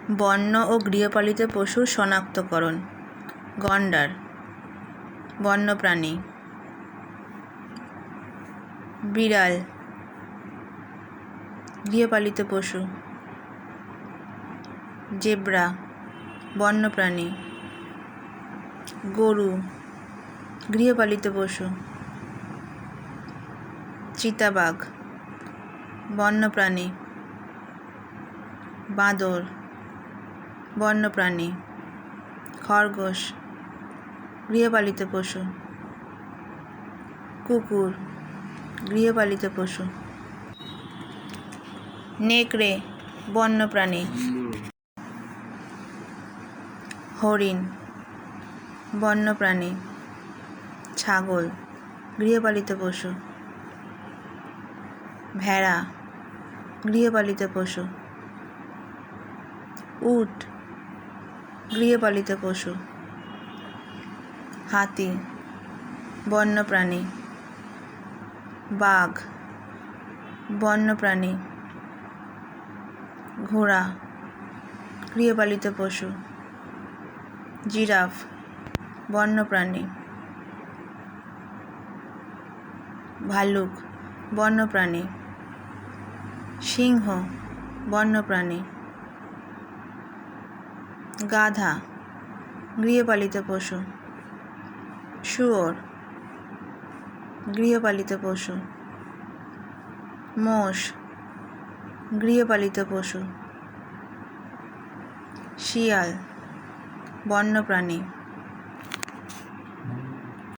বন্য ও গৃহপালিত পশুর শনাক্তকরণ। গন্ডার বন্যপ্রাণী। বিড়াল গৃহপালিত পশু। জেব্রা বন্যপ্রাণী। গরু গৃহপালিত পশু। চিতাবাঘ বন্যপ্রাণী। বাঁদর বন্যপ্রাণী। খরগোশ গৃহপালিত পশু। কুকুর গৃহপালিত পশু। নেকড়ে বন্যপ্রাণী। হরিণ বন্যপ্রাণী। ছাগল গৃহপালিত পশু। ভেড়া গৃহপালিত পশু। উট গৃহপালিত পশু। হাতি বন্যপ্রাণী। বাঘ বন্যপ্রাণী। ঘোড়া গৃহপালিত পশু। জিরাফ বন্যপ্রাণী। ভালুক বন্যপ্রাণী। সিংহ বন্যপ্রাণী। গাধা গৃহপালিত পশু। শুয়োর গৃহপালিত পশু। মোষ গৃহপালিত পশু। শিয়াল বন্যপ্রাণী।